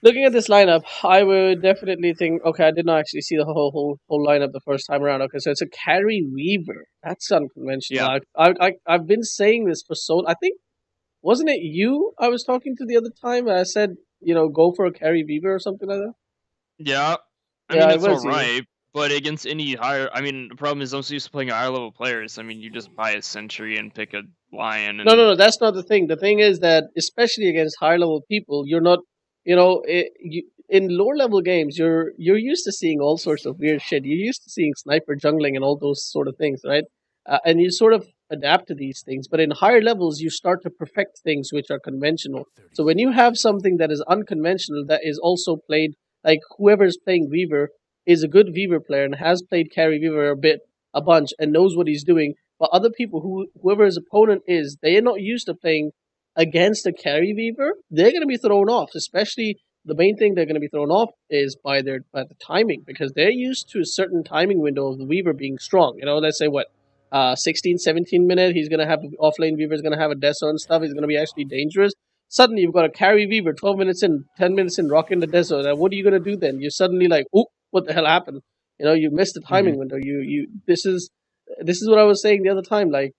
Looking at this lineup, I would definitely think. Okay, I did not actually see the whole lineup the first time around. Okay, so it's a carry weaver. That's unconventional. Yeah, I've been saying this for so. I think wasn't it you I was talking to the other time? And I said go for a carry weaver or something like that. yeah. I Yeah, mean, it it's all was you. right, but against any higher, I mean, the problem is I'm so used to playing higher level players. I mean, you just buy a sentry and pick a lion, No, no, and no. That's not the thing. The thing is that, especially against higher level people, you're not. In lower level games, you're used to seeing all sorts of weird shit. You're used to seeing sniper jungling and all those sort of things, right? And you sort of adapt to these things. But in higher levels, you start to perfect things which are conventional. So when you have something that is unconventional, that is also played, like whoever is playing Weaver is a good Weaver player and has played carry Weaver a bunch, and knows what he's doing. But other people, whoever his opponent is, they are not used to playing against a carry weaver. They're going to be thrown off. Especially the main thing they're going to be thrown off is by the timing, because they're used to a certain timing window of the weaver being strong. Let's say what 16, 17 minute. He's going to have offlane weaver is going to have a desert and stuff. He's going to be actually dangerous. Suddenly you've got a carry weaver 12 minutes in, 10 minutes in, rocking the desert. And what are you going to do then? You're suddenly like, oh, what the hell happened? You missed the Mhm. timing window. You this is what I was saying the other time. Like,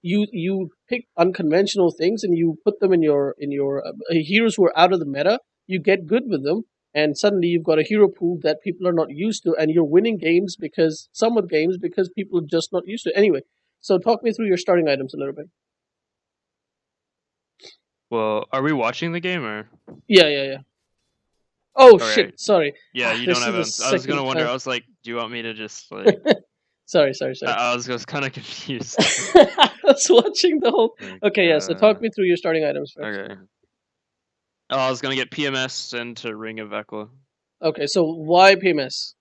you pick unconventional things and you put them in your heroes who are out of the meta. You get good with them, and suddenly you've got a hero pool that people are not used to, and you're winning games because somewhat games because people are just not used to it. Anyway, so talk me through your starting items a little bit. Well, are we watching the game or? Yeah, yeah, yeah. Oh All right. shit! Sorry. Yeah, you don't This is have the it. I was second gonna wonder. time. I was like, do you want me to just like? Sorry, sorry, sorry. I was kind of confused. I was watching the whole. Like, Okay, yeah. So talk me through your starting items first. okay. Oh, I was gonna get PMS into Ring of Ekla Okay, so why PMS?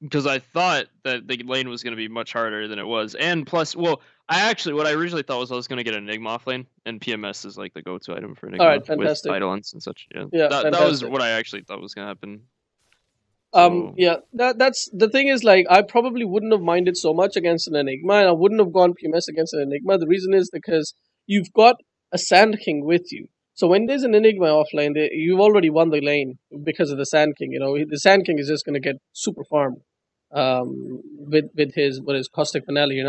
because I thought that the lane was gonna be much harder than it was, and plus, well, what I originally thought was I was gonna get Enigma off lane, and PMS is like the go-to item for All right, Enigma with fantastic. Eidolons and such. Yeah, Yeah, that was fantastic. what I actually thought was gonna happen. So Yeah, that's the thing is, like, I probably wouldn't have minded so much against an Enigma, and I wouldn't have gone PMS against an Enigma. The reason is because you've got a Sand King with you. So when there's an Enigma offlane, you've already won the lane because of the Sand King. The Sand King is just going to get super farmed with his caustic finale.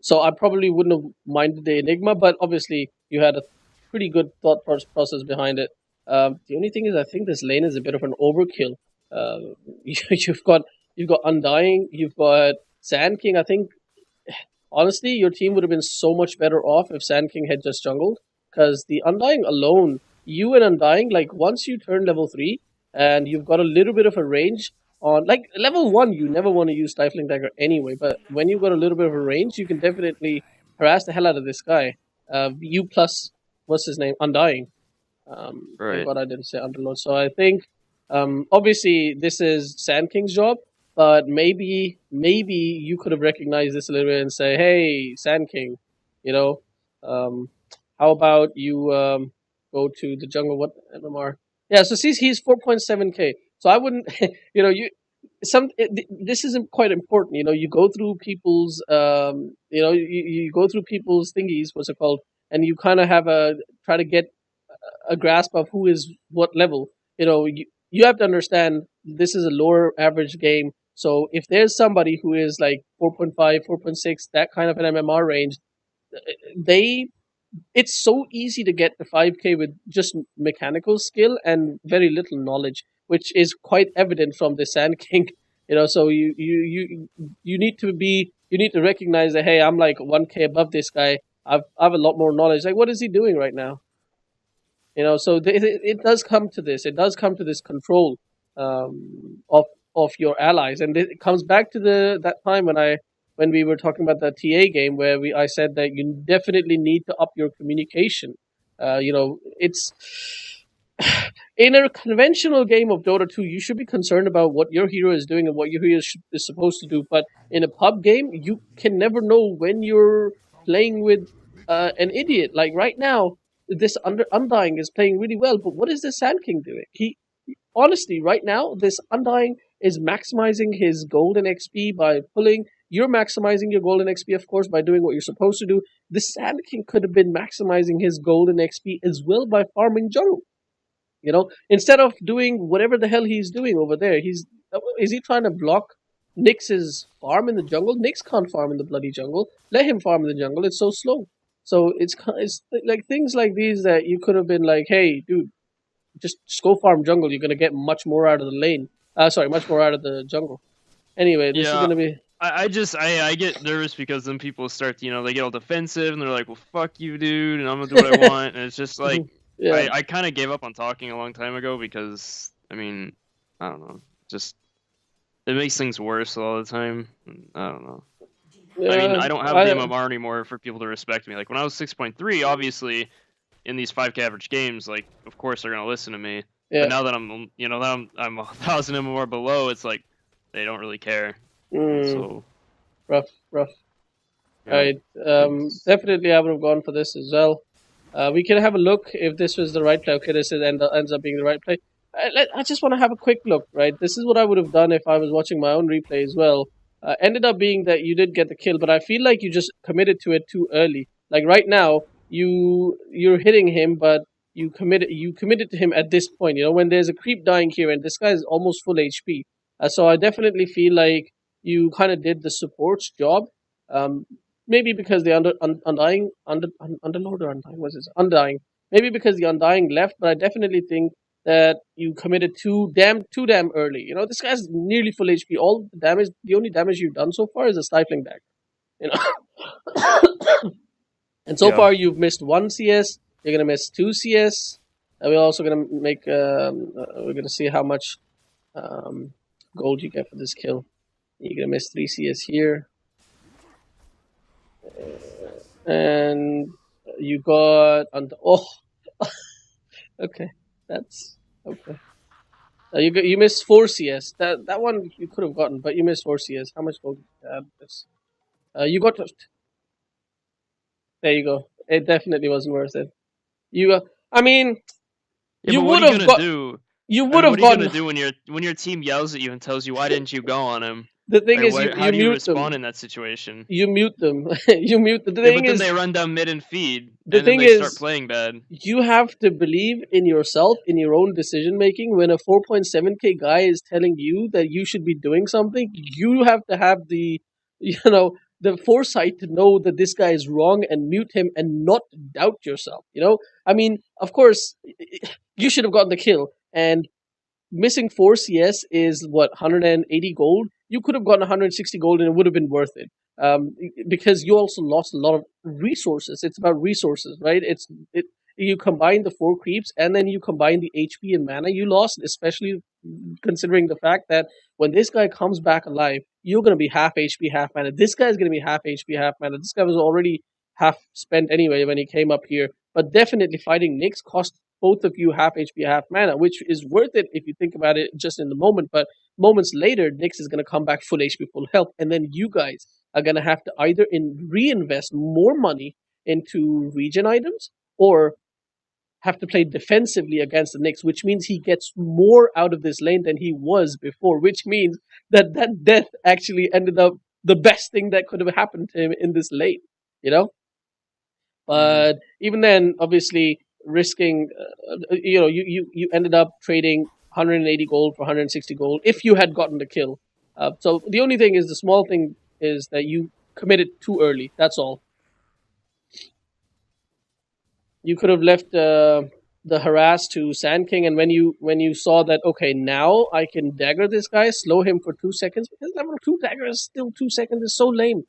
So I probably wouldn't have minded the Enigma, but obviously you had a pretty good thought process behind it. The only thing is, I think this lane is a bit of an overkill. You've got Undying, you've got Sand King. I think honestly, your team would have been so much better off if Sand King had just jungled, because the Undying alone, you and Undying, like once you turn level 3 and you've got a little bit of a range on, like level 1, you never want to use Stifling Dagger anyway, but when you've got a little bit of a range, you can definitely harass the hell out of this guy. You plus, what's his name? Undying. Thank right. God I didn't say Underlord. So I think, obviously, this is Sand King's job, but maybe you could have recognized this a little bit and say, "Hey, Sand King, you know, um, how about you go to the jungle? What MMR? Yeah, so he's 4.7k. So I wouldn't, you this isn't quite important. You go through people's you go through people's thingies. What's it called? And you kind of have a try to get a grasp of who is what level. You have to understand this is a lower average game. So if there's somebody who is like 4.5, 4.6, that kind of an MMR range, they it's so easy to get to 5k with just mechanical skill and very little knowledge, which is quite evident from the Sand King. So you need to recognize that, hey, I'm like 1k above this guy. I have a lot more knowledge. Like, what is he doing right now? So it does come to this. It does come to this control of your allies, and it comes back to that time when we were talking about the TA game where I said that you definitely need to up your communication. It's in a conventional game of Dota 2, you should be concerned about what your hero is doing and what your hero is supposed to do. But in a pub game, you can never know when you're playing with an idiot. Like right now, this Undying is playing really well, but what is this Sand King doing? He honestly, right now, this Undying is maximizing his golden XP by pulling. You're maximizing your golden XP, of course, by doing what you're supposed to do. The Sand King could have been maximizing his golden XP as well by farming jungle. Instead of doing whatever the hell he's doing over there, is he trying to block Nyx's farm in the jungle? Nyx can't farm in the bloody jungle. Let him farm in the jungle. It's so slow. So it's like things like these that you could have been like, hey, dude, just go farm jungle. You're gonna get much more out of the lane. Much more out of the jungle. Anyway, this is gonna be. I get nervous because then people start, they get all defensive and they're like, well, fuck you, dude, and I'm gonna do what I want. And it's just like, Yeah. I kind of gave up on talking a long time ago because, I mean, I don't know. Just, it makes things worse all the time. I don't know. I mean, I don't have the MMR anymore for people to respect me. Like, when I was 6.3, obviously, in these 5K average games, like, of course they're gonna listen to me. Yeah. But now that I'm 1,000 MMR below, it's like, they don't really care. So rough. Yeah. Alright. Definitely I would have gone for this as well. We can have a look if this was the right play. Okay, this ends up being the right play. I just want to have a quick look, right? This is what I would have done if I was watching my own replay as well. Ended up being that you did get the kill, but I feel like you just committed to it too early. Like right now, you're hitting him, but you committed to him at this point. When there's a creep dying here, and this guy is almost full HP. So I definitely feel like you kind of did the support's job. Maybe because the Underlord or Undying was it? Undying. Maybe because the Undying left, but I definitely think that you committed too damn early. This guy's nearly full HP. The only damage you've done so far is a stifling dagger. And so far you've missed 1 CS. You're gonna miss 2 CS. And we're also gonna make. We're gonna see how much gold you get for this kill. You're gonna miss 3 CS here. And you got okay, that's okay. You missed 4 CS. That one you could have gotten, but you missed 4 CS. How much gold did you have? This you got. There you go. It definitely wasn't worth it. I mean, you would have got. You would have gotten. What are you gonna do when your team yells at you and tells you why didn't you go on him? The thing is, how do you respond them. in that situation? You mute them. You mute them. But then they run down mid and feed, and then they start playing bad. You have to believe in yourself, in your own decision making. When a 4.7k guy is telling you that you should be doing something, you have to have the foresight to know that this guy is wrong and mute him and not doubt yourself. I mean, of course, you should have gotten the kill, and missing 4 CS is what, 180 gold. You could have gotten 160 gold and it would have been worth it. Because you also lost a lot of resources. It's about resources, right? You combine the 4 creeps and then you combine the HP and mana you lost, especially considering the fact that when this guy comes back alive, you're going to be half HP, half mana. This guy's going to be half HP, half mana. This guy was already half spent anyway when he came up here. But definitely fighting Nyx cost both of you half HP, half mana, which is worth it if you think about it just in the moment. But moments later, Nyx is going to come back full HP, full health, and then you guys are going to have to either reinvest more money into regen items or have to play defensively against the Nyx, which means he gets more out of this lane than he was before, which means that death actually ended up the best thing that could have happened to him in this lane, But even then, obviously, risking, you ended up trading 180 gold for 160 gold if you had gotten the kill. So the only thing is, the small thing is that you committed too early. That's all. You could have left the harass to Sand King, and when you saw that, okay, now I can dagger this guy, slow him for 2 seconds, because level 2 dagger is still 2 seconds is so lame.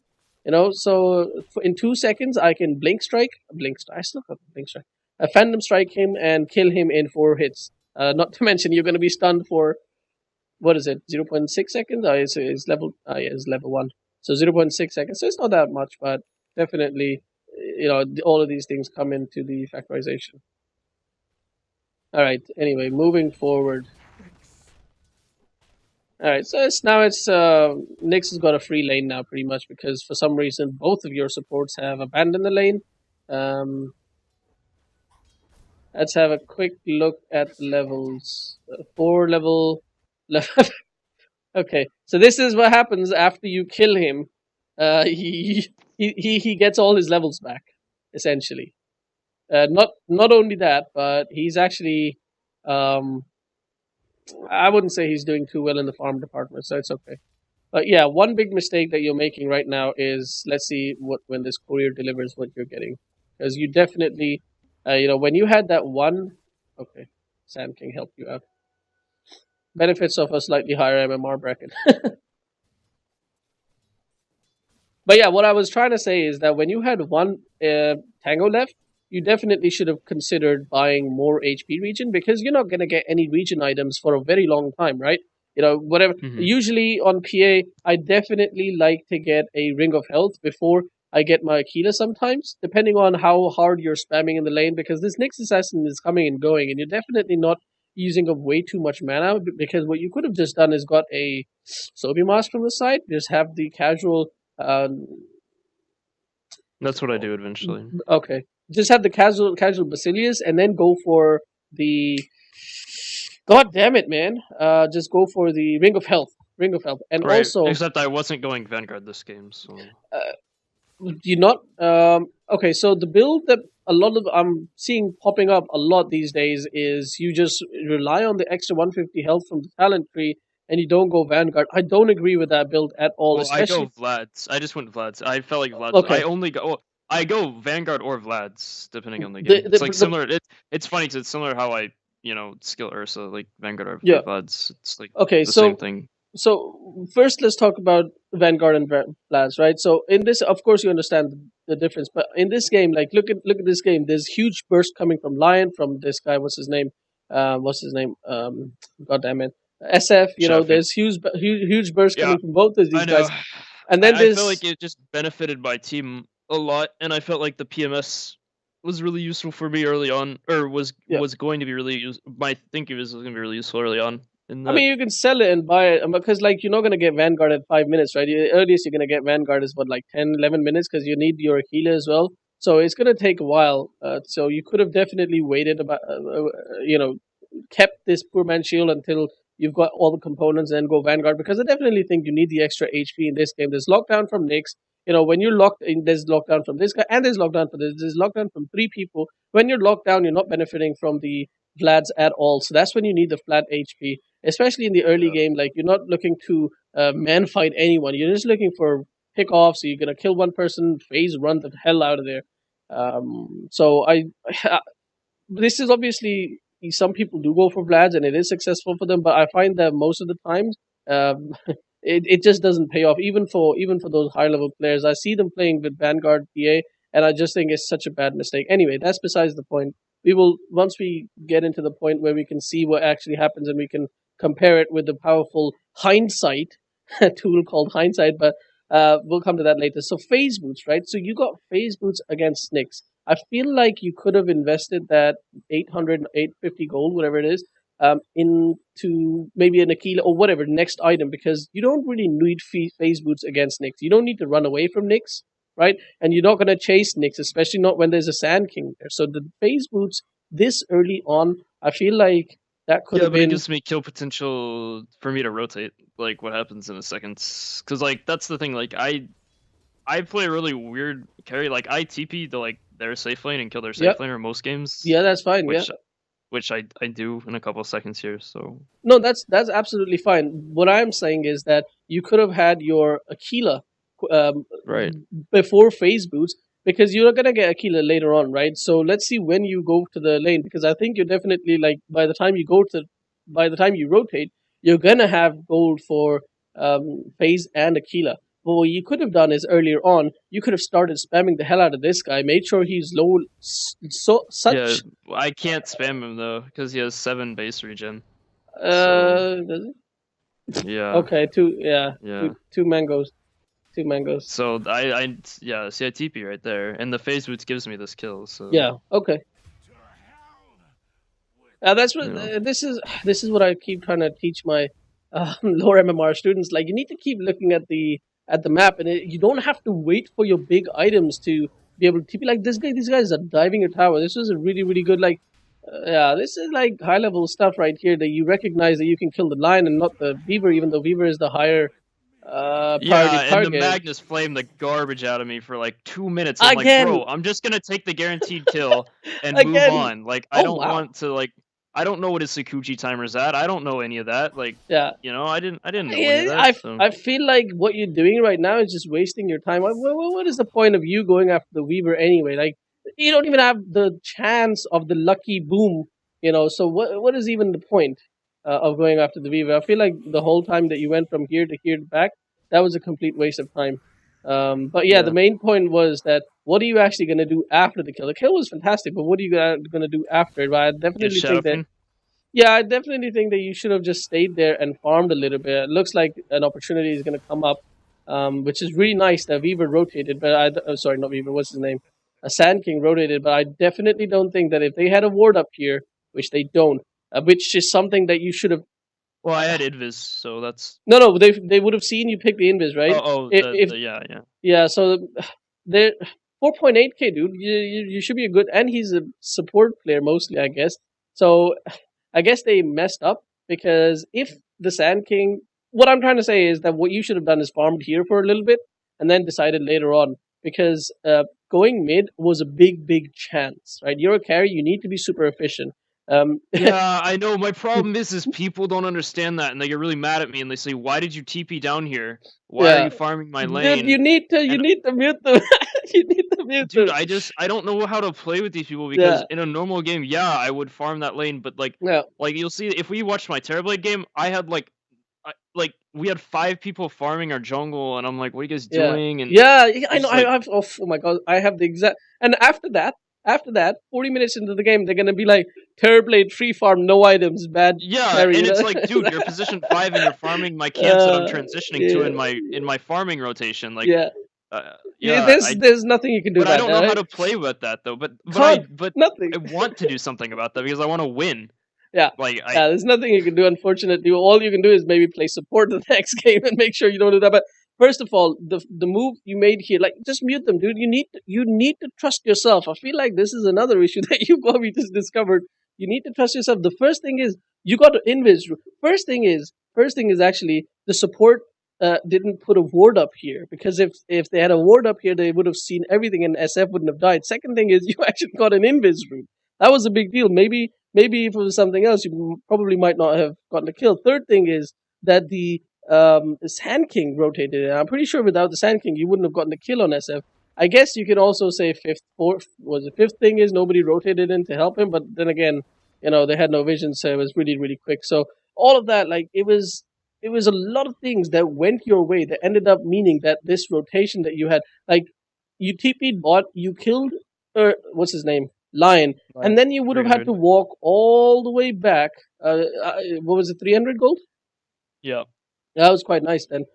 So in 2 seconds I can blink strike. I still got blink strike. A phantom strike him and kill him in 4 hits. Not to mention you're going to be stunned for, what is it, 0.6 seconds? It's level. It's level 1. So 0.6 seconds. So it's not that much, but definitely, all of these things come into the factorization. All right. Anyway, moving forward. All right, so Nyx has got a free lane now, pretty much, because for some reason both of your supports have abandoned the lane. Let's have a quick look at the levels. 4 level. Okay, so this is what happens after you kill him. he gets all his levels back essentially. Not only that, but he's actually um, I wouldn't say he's doing too well in the farm department, so it's okay. But yeah, one big mistake that you're making right now is, let's see what when this courier delivers what you're getting, because you definitely, when you had that one, okay, Sand King helped you out. Benefits of a slightly higher MMR bracket. But yeah, what I was trying to say is that when you had one Tango left, you definitely should have considered buying more HP region, because you're not going to get any region items for a very long time, right? Whatever. Usually on PA, I definitely like to get a Ring of Health before I get my Aquila sometimes, depending on how hard you're spamming in the lane, because this Nyx Assassin is coming and going, and you're definitely not using up way too much mana, because what you could have just done is got a Sobi Mask from the side, just have the casual that's what I do eventually. Okay, just have the casual Basilius, and then go for the. God damn it, man! Just go for the Ring of Health. Ring of Health, and right, also. Except I wasn't going Vanguard this game, so. You not okay? So the build that a lot of I'm seeing popping up a lot these days is you just rely on the extra 150 health from the talent tree, and you don't go Vanguard. I don't agree with that build at all. Well, Especially I go Vlad's. I just went Vlad's. I felt like Vlad's. okay. I only go. Well, I go Vanguard or Vlad's depending on the game. It's like similar. It's funny because it's similar how I skill Ursa like Vanguard or Vlad's. It's like okay, the same thing. So first, let's talk about Vanguard and Vlad's, right? So in this, of course, you understand the difference, but in this game, like look at this game. There's huge burst coming from Lion, from this guy. What's his name? God damn it, SF. There's huge burst coming from both of these guys. And then I feel like it just benefited my team a lot, and I felt like the PMS was really useful for me early on, or was going to be really useful. My thinking was going to be really useful early on. I mean, you can sell it and buy it, because like you're not going to get Vanguard at 5 minutes, right? The earliest you're going to get Vanguard is what, like 10, 11 minutes, because you need your Aquila as well. So it's going to take a while. So you could have definitely waited about, kept this poor man's shield until you've got all the components and go Vanguard, because I definitely think you need the extra HP in this game. There's lockdown from Nyx. When you're locked in, there's lockdown from this guy, and there's lockdown for this. There's lockdown from 3 people. When you're locked down, you're not benefiting from the Vlads at all. So that's when you need the flat HP, especially in the early game. Like, you're not looking to man fight anyone. You're just looking for pick off. So you're gonna kill one person, phase run the hell out of there. So this is obviously, some people do go for Vlads and it is successful for them, but I find that most of the times it just doesn't pay off, even for those high level players. I see them playing with Vanguard PA, and I just think it's such a bad mistake. Anyway, that's besides the point. We will, once we get into the point where we can see what actually happens and we can compare it with the powerful hindsight tool called hindsight, but we'll come to that later. So phase boots, right? So you got phase boots against Nyx. I feel like you could have invested that 800, 850 gold, whatever it is, into maybe an Aquila or whatever next item, because you don't really need phase boots against Nyx. You don't need to run away from Nyx, right? And you're not going to chase Nyx, especially not when there's a Sand King there. So the phase boots this early on, I feel like that could have been. It gives me kill potential for me to rotate, like what happens in a second. Because like that's the thing, like I play a really weird carry. Like I TP to like their safe lane and kill their safe laner most games. Yeah, that's fine. Which I do in a couple of seconds here. So no, that's absolutely fine. What I'm saying is that you could have had your Aquila right before phase boots, because you're gonna get Aquila later on, right? So let's see when you go to the lane, because I think you're definitely, like, by the time you rotate, you're gonna have gold for phase and Aquila. But what you could have done is earlier on, you could have started spamming the hell out of this guy, made sure he's low. Yeah, I can't spam him though because he has 7 base regen. Does it? Yeah. Okay. Two mangoes. 2 mangoes. So I see a TP right there, and the phase boots gives me this kill. So yeah, okay. That's what this is what I keep trying to teach my lower MMR students. Like, you need to keep looking at the map, and you don't have to wait for your big items to be able to TP. Like this guy, these guys are diving your tower. This is a really, really good, like, this is like high level stuff right here, that you recognize that you can kill the lion and not the beaver, even though beaver is the higher Priority Yeah, and the target. Magnus flamed the garbage out of me for like 2 minutes. I'm like, Again! bro, I'm just gonna take the guaranteed kill and move Again! on. Like, I Oh, don't wow. want to, like, I don't know what his Sakuchi timer's at. I don't know any of that. Like, Yeah. I didn't know any of Yeah, that. So I feel like what you're doing right now is just wasting your time. What is the point of you going after the Weaver anyway? Like, you don't even have the chance of the lucky boom, so what is even the point of going after the Weaver? I feel like the whole time that you went from here to here to back, that was a complete waste of time. But yeah, the yeah, main point was that what are you actually going to do after the kill? The kill was fantastic, but what are you going to do after it? But I just definitely Shadow think that Fiend. yeah, I definitely think that you should have just stayed there and farmed a little bit. It looks like an opportunity is going to come up, which is really nice that Weaver rotated. But sorry, not Weaver. What's his name? A Sand King rotated. But I definitely don't think that if they had a ward up here, which they don't, which is something that you should have. Well, I had Invis, so that's. No, they would have seen you pick the invis, right? If Yeah. yeah, so they're 4.8k, dude. You should be a good, and he's a support player mostly, I guess. So I guess they messed up because if the Sand King, what I'm trying to say is that what you should have done is farmed here for a little bit and then decided later on because going mid was a big chance, right? You're a carry, you need to be super efficient. Yeah, I know. My problem is people don't understand that, and they get really mad at me, and they say, "Why did you TP down here? Why are Yeah, you farming my dude, you lane?" need to And mute them. You need to mute dude, them. I don't know how to play with these people because Yeah, in a normal game, yeah, I would farm that lane, but yeah. like you'll see if we watched my Terrorblade game, I had like we had 5 people farming our jungle, and I'm like, "What are you guys Yeah, doing?" And yeah, I it's know. just like, Oh my god, I have the exact. And after that, 40 minutes into the game, they're gonna be like, Terrorblade free farm, no items, bad yeah, carry. and it's like, dude, you're position 5 and you're farming my camps that I'm uh, transitioning to yeah, in my farming rotation. Like, yeah, yeah. yeah, There's nothing you can do but I about don't that, know how right? to play with that though. Can't nothing. I want to do something about that because I want to win. Yeah, Like I yeah. There's nothing you can do. Unfortunately, all you can do is maybe play support the next game and make sure you don't do that. But first of all, the move you made here, like just mute them, dude. You need to trust yourself. I feel like this is another issue that you probably just discovered. You need to trust yourself. The first thing is you got to invis. First thing is actually the support. Didn't put a ward up here because if they had a ward up here, they would have seen everything and SF wouldn't have died. Second thing is you actually got an invis route. That was a big deal. Maybe if it was something else, you probably might not have gotten a kill. Third thing is that the Sand King rotated. And I'm pretty sure without the Sand King, you wouldn't have gotten a kill on SF. I guess you can also say fifth thing is nobody rotated in to help him, but then again, they had no vision, so it was really quick. So all of that, like it was a lot of things that went your way that ended up meaning that this rotation that you had, like you TP'd bot, you killed, what's his name, Lion, and like then you would have had to 300. walk all the way back. What was it, 300 gold? Yeah. That was quite nice then.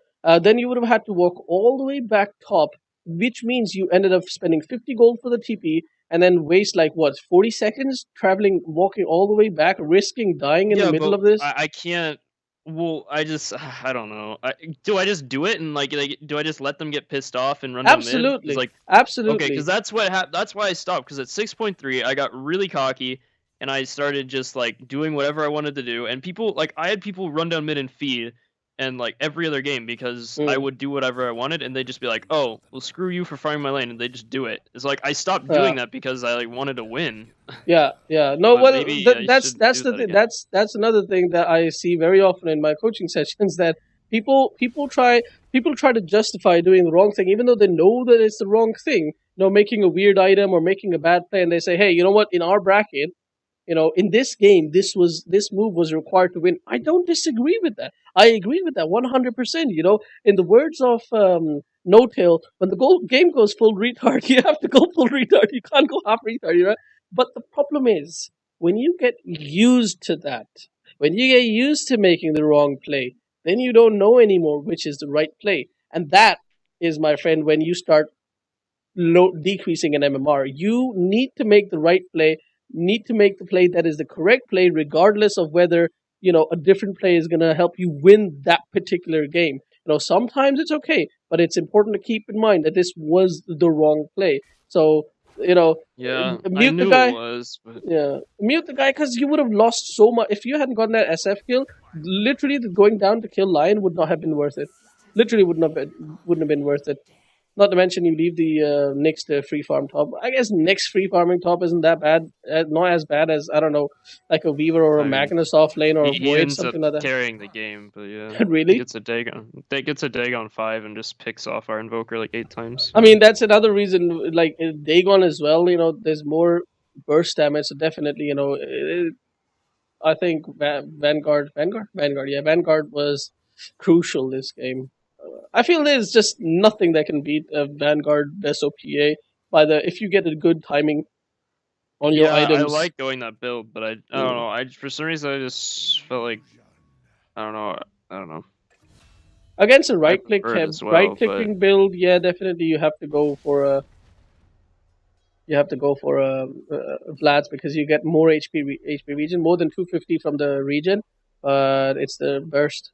Then you would have had to walk all the way back top, which means you ended up spending 50 gold for the TP and then waste like what, 40 seconds traveling, walking all the way back, risking dying in the Yeah, middle but of this. I can't. Well, I don't know. Do I just do it and like do I just let them get pissed off and run down mid? Because Absolutely, like okay, because absolutely. that's why I stopped. Because at 6.3, I got really cocky and I started just like doing whatever I wanted to do. And people like I had people run down mid and feed, and like every other game because I Mm. would do whatever I wanted, and they'd just be like, "Oh, well, screw you for farming my lane," and they just do it. It's like I stopped Uh, doing that because I like wanted to win. yeah. No, But well, maybe I should that's do the that thing. again. That's another thing that I see very often in my coaching sessions that people try to justify doing the wrong thing even though they know that it's the wrong thing. Making a weird item or making a bad play, and they say, "Hey, you know what? In our bracket, in this game, this move was required to win." I don't disagree with that. I agree with that 100%. In the words of No Tail, when the game goes full retard, you have to go full retard. You can't go half retard. But the problem is when you get used to that, when you get used to making the wrong play, then you don't know anymore which is the right play, and that is, my friend, when you start decreasing in MMR. You need to make the right play, need to make the play that is the correct play, regardless of whether a different play is going to help you win that particular game. Sometimes it's okay, but it's important to keep in mind that this was the wrong play. So Yeah, I mute the knew it guy. was, but Yeah, mute the guy because you would have lost so much if you hadn't gotten that SF kill. Literally, the going down to kill Lion would not have been worth it. literally wouldn't have been worth it. Not to mention you leave the next free farm top. I guess next free farming top isn't that bad. Not as bad as, I don't know, like a Weaver or a Magnus off lane or a he Void, ends up something like that. carrying the game, but yeah, Really? He gets a Dagon 5 and just picks off our Invoker like 8 times. I mean, that's another reason. Like Dagon as well. There's more burst damage. So definitely, I think Vanguard. Yeah, Vanguard was crucial this game. I feel there's just nothing that can beat a Vanguard SOPA by the if you get a good timing on your items. I like going that build, but I don't know. For some reason I just felt like I don't know. Against a right clicking build, yeah, definitely you have to go for a Vlad's because you get more HP region, more than 250 from the region, but it's the burst.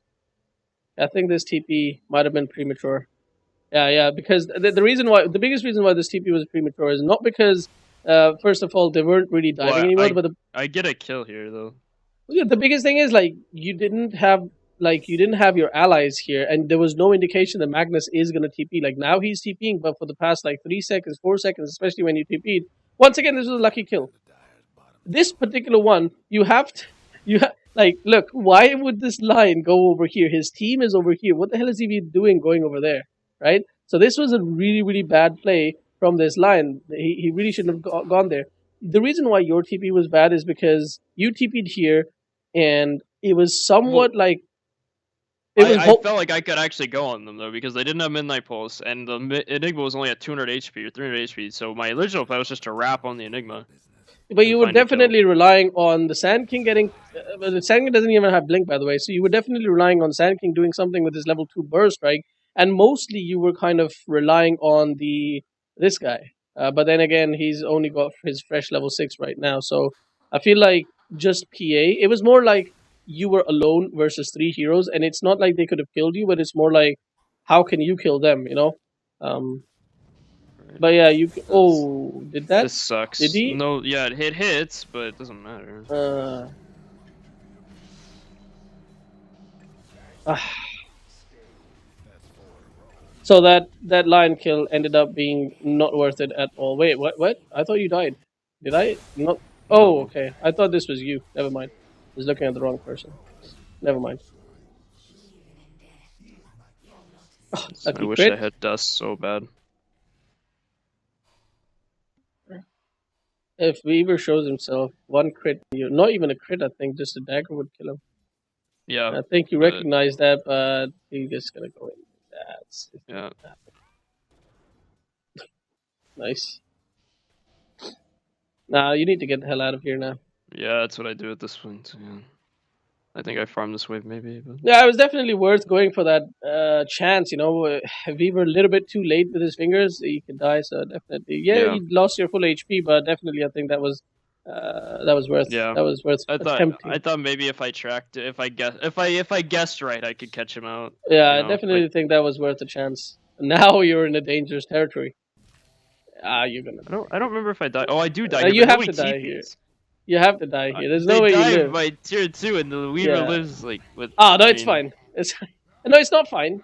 I think this TP might have been premature. Yeah, because the biggest reason why this TP was premature is not because, first of all, they weren't really diving anymore, but I get a kill here though. Yeah, the biggest thing is you didn't have your allies here, and there was no indication that Magnus is gonna TP. Like now he's TPing, but for the past 3 seconds, 4 seconds, especially when you TP'd, once again this was a lucky kill. This particular one, look, why would this line go over here? His team is over here. What the hell is he doing going over there, right? So this was a really, really bad play from this line. He really shouldn't have gone there. The reason why your TP was bad is because you TP'd here, and it was somewhat I felt like I could actually go on them though because they didn't have Midnight Pulse, and the Enigma was only at 200 HP or 300 HP. So my original plan was just to wrap on the Enigma. But you were definitely relying on the Sand King getting. The Sand King doesn't even have Blink, by the way. So you were definitely relying on Sand King doing something with his level 2 burst, right? And mostly you were kind of relying on this guy. But then again, he's only got his fresh level 6 right now. So I feel like just PA. It was more like you were alone versus 3 heroes, and it's not like they could have killed you, but it's more like how can you kill them, But yeah, you. Oh, did that? This sucks. Did he? No, yeah, it hits, but it doesn't matter. So that lion kill ended up being not worth it at all. Wait, what? I thought you died. Did I not? Oh, okay. I thought this was you. Never mind. I was looking at the wrong person. Never mind. Oh, I wish I had dust so bad. If Weaver shows himself, one crit, not even a crit, I think just a dagger would kill him. Yeah. I think you recognize that, but he's just gonna go in. Yeah. Nice. Nah, you need to get the hell out of here now. Yeah, that's what I do at this point. Yeah. I think I farmed this wave maybe. But... Yeah, it was definitely worth going for that chance. If we were a little bit too late with his fingers, he could die. So definitely, yeah, you lost your full HP, but definitely, I think that was worth. Yeah, that was worth attempting. I thought maybe if I tracked, if I guessed right, I could catch him out. Yeah, I definitely think that was worth a chance. Now you're in a dangerous territory. You're gonna. I don't remember if I died. Oh, I do die. You have to die here. You have to die here. There's no way you live. By tier 2, and the Weaver lives with. No, it's fine. No, it's not fine.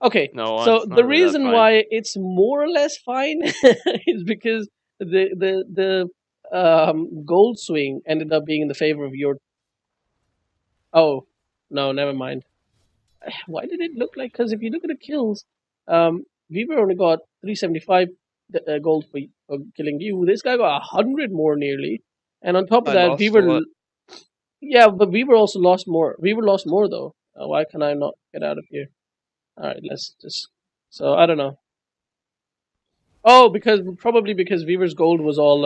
Okay, no, so the reason why it's more or less fine is because the gold swing ended up being in the favor of your. Oh, no, never mind. Why did it look like? Because if you look at the kills, Weaver only got 375 gold for killing you. This guy got 100 more nearly. And on top of that, Weaver. Yeah, but Weaver also lost more. Weaver lost more though. Why can I not get out of here? All right, let's just. So I don't know. Oh, probably because Weaver's gold was all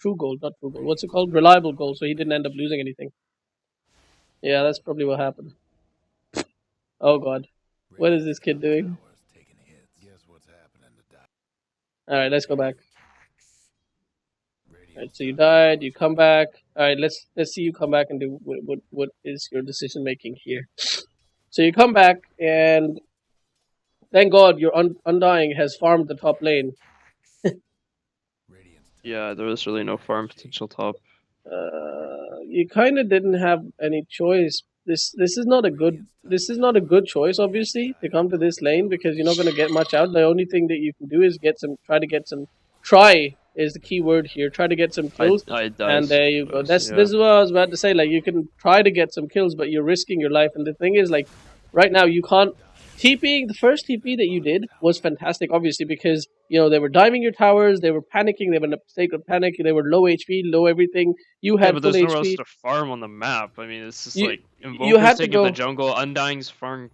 true gold, not true gold. What's it called? Reliable gold. So he didn't end up losing anything. Yeah, that's probably what happened. Oh God, what is this kid doing? All right, let's go back. Alright, so you died, you come back. Alright, let's see you come back and do what is your decision making here. So you come back, and thank God your Undying has farmed the top lane. Yeah, there was really no farm potential top. You kind of didn't have any choice this is not a good choice, obviously, to come to this lane because you're not going to get much out. The only thing that you can do is try is the key word here. Try to get some kills, I and dies. there you go. Honestly, This is what I was about to say. Like you can try to get some kills, but you're risking your life. And the thing is, like right now, you can't. TPing, the first TP that you did was fantastic, obviously, because they were diving your towers, they were panicking, they were in a state of panic, they were low HP, low everything. You yeah, had but full there's nowhere else HP. to farm on the map. I mean, it's just You like you Invoker's had to taking the go. jungle, Undying's farming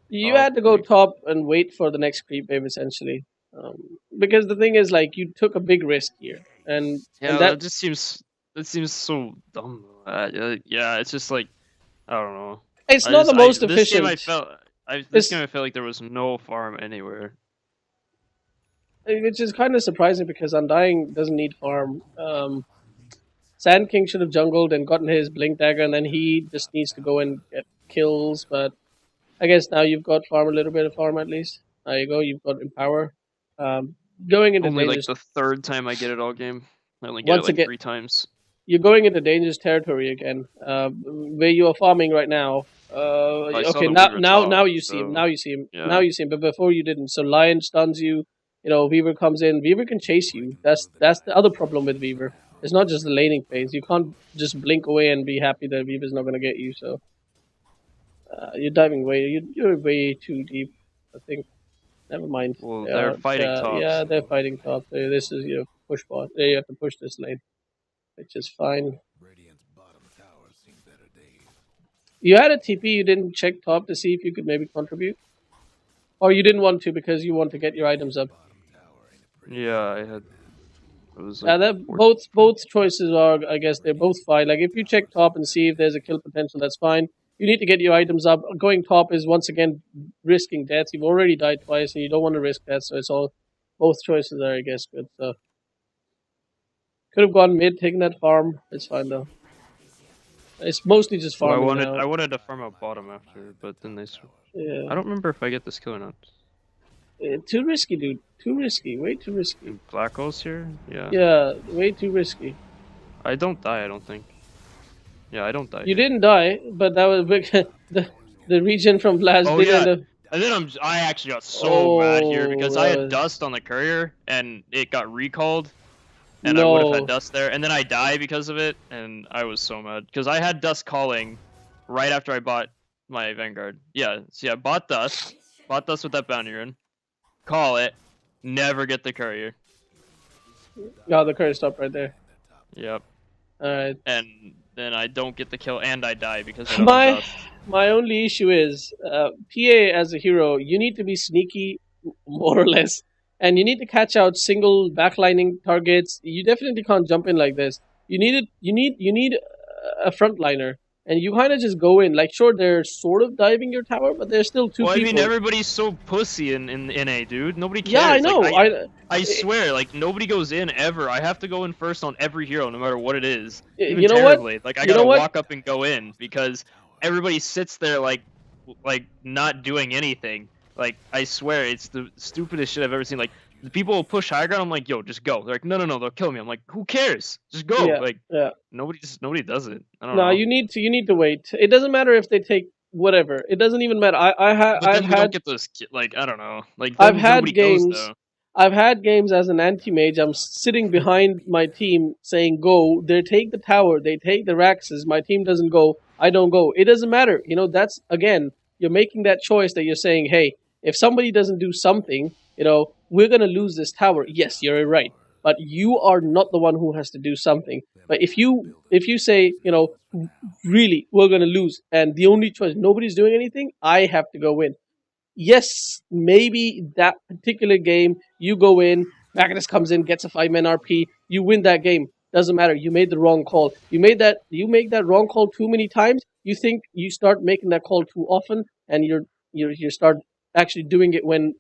You top. had to go Like, top and wait for the next creep wave, essentially, because the thing is, like, you took a big risk here, and yeah, that that seems so dumb. Yeah, it's just like I don't know. it's not the most This game efficient. this It's game I felt like there was no farm anywhere. which is kind of surprising because Undying doesn't need farm. Sand King should have jungled and gotten his blink dagger, and then he just needs to go and get kills. But I guess now you've got farm, a little bit of farm at least. There you go. You've got empower. Um, Going into Only like dangerous the third time I get it all game. I only get it once like again. 3 times. You're going into dangerous territory again. Where you are farming right now. I saw Okay, the Weaver now top, you see him. so Now you see him. Now yeah. you see him. But before you didn't. So Lion stuns you. Weaver comes in. Weaver can chase you. That's the other problem with Weaver. It's not just the laning phase. You can't just blink away and be happy that Weaver's not going to get you. So you're diving you're way too deep. I think. Never mind. Well, they're fighting top, Yeah, they're so fighting top. This is your push bot. You have to push this lane, which is fine. You had a TP, you didn't check top to see if you could maybe contribute? Or you didn't want to because you want to get your items up? yeah, I had. It was Yeah, like that both choices are, I guess, they're both fine. Like if you check top and see if there's a kill potential, that's fine. You need to get your items up. Going top is once again risking death. You've already died twice, and you don't want to risk death. So it's all both choices are, I guess, good. So could have gone mid, taken that farm. It's fine though. It's mostly just well, farming now. I wanted to farm out bottom after, but then they. Yeah. I don't remember if I get this kill or not. Too risky, dude. Too risky. Way too risky. Black holes here? Yeah. Yeah, way too risky. I don't die, I don't think. Yeah, I don't die. You didn't die, but that was the region from Blast did end up. And then I actually got so mad here because I had dust on the courier and it got recalled. And I would have had dust there. And then I die because of it. And I was so mad. Because I had dust calling right after I bought my Vanguard. Yeah, so yeah, bought dust. Bought dust with that bounty rune. Call it. Never get the courier. Oh, the courier stopped right there. Yep. Alright. And then I don't get the kill and I die because of dust. My only issue is PA as a hero, you need to be sneaky, more or less. And you need to catch out single backlining targets. You definitely can't jump in like this. You need a frontliner, and you kind of just go in. Like, sure, they're sort of diving your tower, but there's still two people. I mean, everybody's so pussy in NA, dude. Nobody cares. Yeah, I know. Like, I swear, like nobody goes in ever. I have to go in first on every hero, no matter what it is. Even you know terribly. what? Like I gotta walk up and go in because everybody sits there like not doing anything. Like, I swear, it's the stupidest shit I've ever seen. Like, the people will push high ground, I'm like, yo, just go. They're like, no, they'll kill me. I'm like, who cares? Just go. Yeah. Nobody does it. I don't know. No, you need to wait. It doesn't matter if they take whatever. It doesn't even matter. I've don't get those, like, I don't know. Like, I've had games. Goes, I've had games as an anti-mage. I'm sitting behind my team saying, go. They take the tower. They take the Raxes. My team doesn't go. I don't go. It doesn't matter. That's, again, you're making that choice that you're saying, hey, if somebody doesn't do something, we're going to lose this tower. Yes, you're right. But you are not the one who has to do something. But if you say, really, we're going to lose, and the only choice, nobody's doing anything, I have to go in. Yes, maybe that particular game, you go in, Magnus comes in, gets a 5-man RP, you win that game. Doesn't matter. You made the wrong call. You make that wrong call too many times. You think you start making that call too often, and you start actually doing it when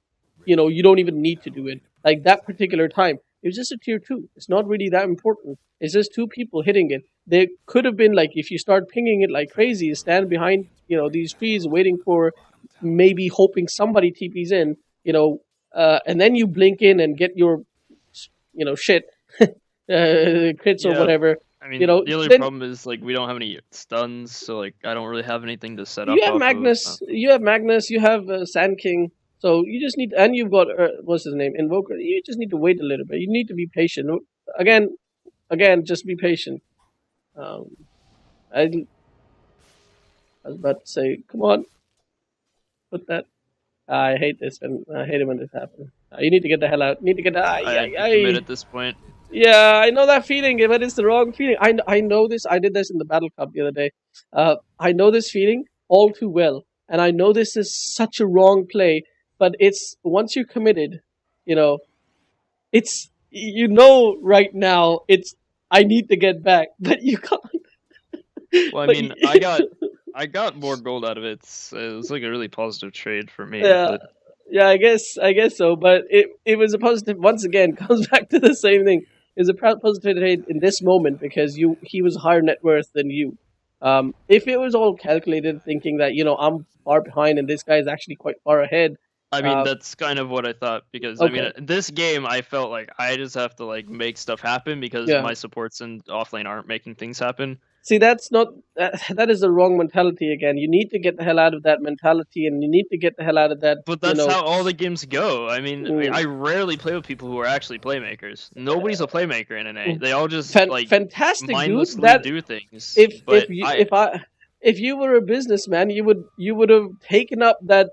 you don't even need to do it. Like that particular time, it was just a tier 2. It's not really that important. It's just 2 people hitting it. There could have been, like, if you start pinging it like crazy, stand behind these trees waiting for, maybe hoping somebody TPs in, and then you blink in and get your shit crits or whatever. I mean, You know, the only then problem is like we don't have any stuns, so like I don't really have anything to set you up have off Magnus, of. you have Sand King. So you just need, and you've got what's his name, Invoker. You just need to wait a little bit. You need to be patient. Again, just be patient. Um, I was about to say, come on, put that. I hate this, and I hate it when this happens. You need to get the hell out. You need to get. I'd commit at this point. Yeah, I know that feeling, but it's the wrong feeling. I know this. I did this in the Battle Cup the other day. I know this feeling all too well, and I know this is such a wrong play. But it's once you're committed, you know, it's right now. It's I need to get back, but you can't. Well, I But mean, I got more gold out of it. It was like a really positive trade for me. yeah, But yeah, I guess so. But it was a positive. Once again, comes back to the same thing. It was a positive trade in this moment because he was higher net worth than you. If it was all calculated, thinking that I'm far behind and this guy is actually quite far ahead. I mean, that's kind of what I thought because I mean, this game I felt like I just have to like make stuff happen because my supports and offlane aren't making things happen. See, that's not that is the wrong mentality again. You need to get the hell out of that mentality, and you need to get the hell out of that. But that's how all the games go. I mean, I rarely play with people who are actually playmakers. Nobody's a playmaker in NA. They all just like fantastic mindlessly do things. If you were a businessman, you would have taken up that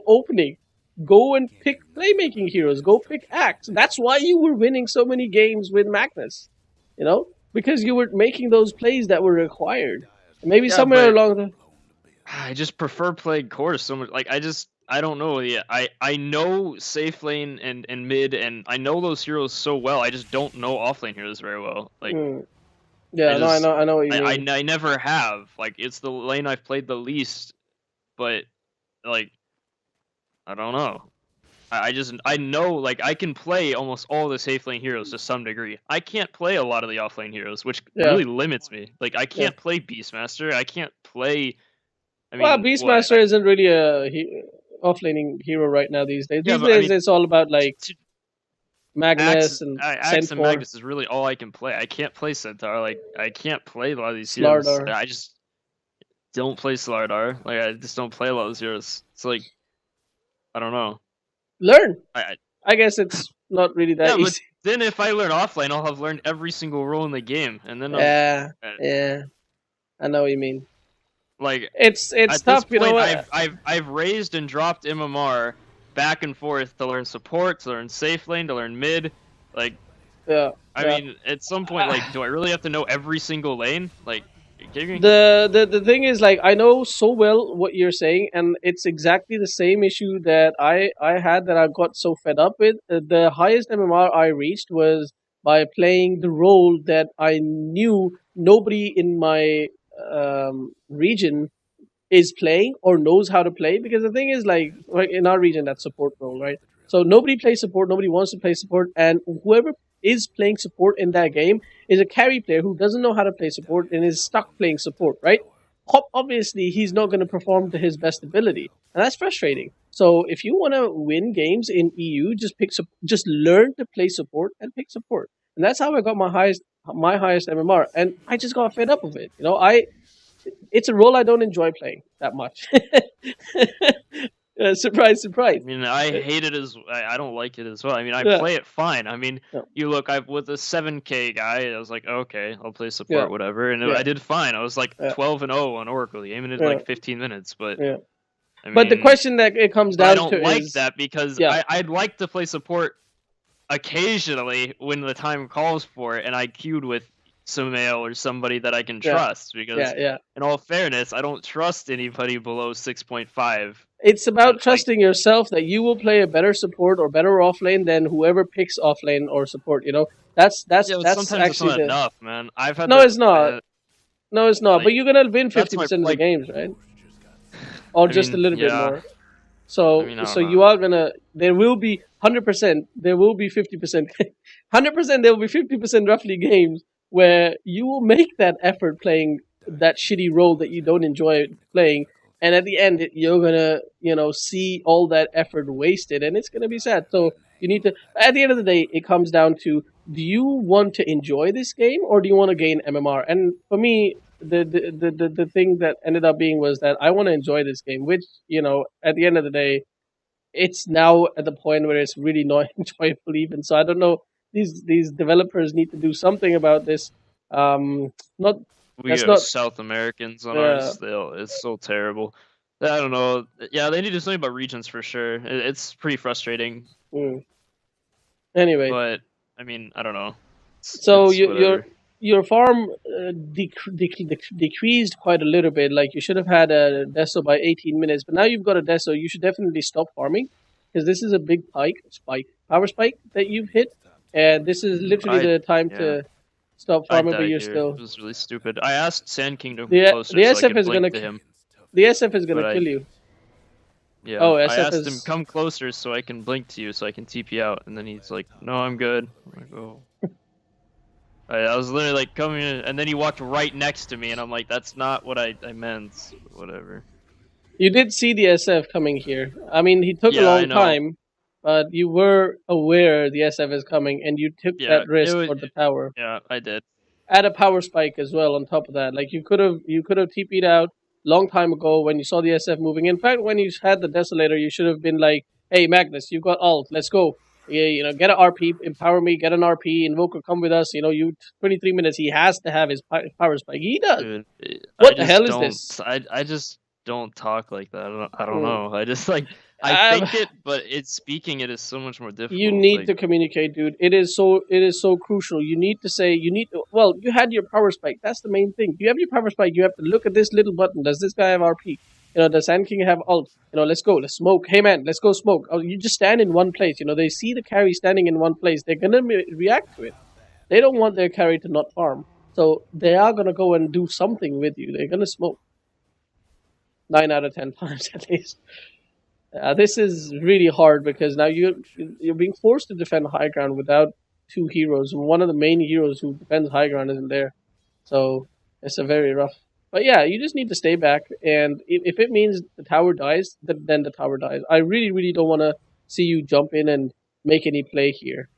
opening. Go and pick playmaking heroes. Go pick Axe. That's why you were winning so many games with Magnus. Because you were making those plays that were required. Maybe somewhere along the. I just prefer playing core so much. Like I don't know. Yeah, I know safe lane and mid, and I know those heroes so well. I just don't know offlane heroes very well. Like, yeah, I know what you mean. I never have. Like, it's the lane I've played the least, but like, I don't know. I know, like, I can play almost all the safe lane heroes to some degree. I can't play a lot of the offlane heroes, which really limits me. Like, I can't play Beastmaster. I can't play. I mean, Beastmaster isn't really a offlaning hero right now these days. These days, it's all about like Magnus and Axe and Magnus is really all I can play. I can't play Centaur. Like, I can't play a lot of these heroes. I just don't play Slardar. Like, I just don't play a lot of those heroes. It's like, I don't know. Learn. I guess it's not really that easy. But then if I learn offlane, I'll have learned every single role in the game, and then I know what you mean. Like, it's tough. You know what? I've raised and dropped MMR back and forth to learn support, to learn safe lane, to learn mid. Like, I mean, at some point, like, do I really have to know every single lane? Like, the thing is, like, I know so well what you're saying, and it's exactly the same issue that I had that I got so fed up with. The highest MMR I reached was by playing the role that I knew nobody in my region is playing or knows how to play. Because the thing is, like in our region, that's support role, right? So nobody plays support, nobody wants to play support, and whoever is playing support in that game is a carry player who doesn't know how to play support and is stuck playing support, right? Obviously, he's not going to perform to his best ability, and that's frustrating. So if you want to win games in EU, just learn to play support and pick support, and that's how I got my highest MMR, and I just got fed up with it. It's a role I don't enjoy playing that much. Surprise, surprise. I mean, I hate it I don't like it as well. I mean, I play it fine. I mean, you look, with a 7K guy, I was like, okay, I'll play support, whatever, and I did fine. I was like 12-0 on Oracle, aiming at like 15 minutes, but. I mean, but the question that it comes down to is... I don't like that because I'd like to play support occasionally when the time calls for it, and I queued with Sumail or somebody that I can trust, because in all fairness, I don't trust anybody below 6.5. It's about trusting yourself that you will play a better support or better offlane than whoever picks offlane or support. That's sometimes actually it's not enough, man. I've had it's not. No, it's not. Like, but you're gonna win 50% of the games, right? Or just a little bit more. So you are gonna. There will be 100%. There will be 50%. 100%. There will be 50% roughly games where you will make that effort playing that shitty role that you don't enjoy playing, and at the end you're gonna see all that effort wasted, and it's gonna be sad. So You need to. At the end of the day, it comes down to: do you want to enjoy this game, or do you want to gain MMR? And for me, the thing that ended up being was that I want to enjoy this game, which, at the end of the day, it's now at the point where it's really not enjoyable even. So I don't know. These developers need to do something about this. Not We that's have not. South Americans on ours. It's so terrible. I don't know. Yeah, they need to do something about regions for sure. It's pretty frustrating. Anyway, but I mean, I don't know. So It's your farm decreased quite a little bit. Like, you should have had a deso by 18 minutes, but now you've got a deso. You should definitely stop farming, because this is a big power spike that you've hit, and this is literally the time to stop farming. But you're still. It was really stupid. I asked Sand King to come closer the SF so I could is blink gonna to him. The SF is gonna kill you. Yeah. Oh, SF I asked him come closer so I can blink to you so I can TP out, and then he's like, "No, I'm good." I'm like, "Oh." I was literally like coming in, and then he walked right next to me, and I'm like, "That's not what I meant." Whatever. You did see the SF coming here. I mean, he took a long time, but you were aware the SF is coming, and you took that risk for the tower. Yeah, I did. Add a power spike as well on top of that. Like, you could have TP'd out long time ago when you saw the SF moving. In fact, when you had the Desolator, you should have been like, "Hey, Magnus, you've got ult. Let's go. Yeah, get an RP, empower me, get an RP, Invoker, come with us. 23 minutes. He has to have his power spike. He does. Dude, what the hell is this? I just don't talk like that. I don't know. I just I think it, but speaking it is so much more difficult. You need to communicate, dude. It is so crucial. You need to say, well, you had your power spike. That's the main thing. You have your power spike. You have to look at this little button. Does this guy have RP? Does Sand King have ult? Let's go. Let's smoke. Hey, man, let's go smoke. Oh, you just stand in one place. They see the carry standing in one place. They're going to react to it. They don't want their carry to not farm. So they are going to go and do something with you. They're going to smoke. 9 out of 10 times at least. This is really hard, because now you're being forced to defend high ground without two heroes. One of the main heroes who defends high ground isn't there. So it's a very rough. But yeah, you just need to stay back, and if it means the tower dies, then the tower dies. I really, really don't want to see you jump in and make any play here.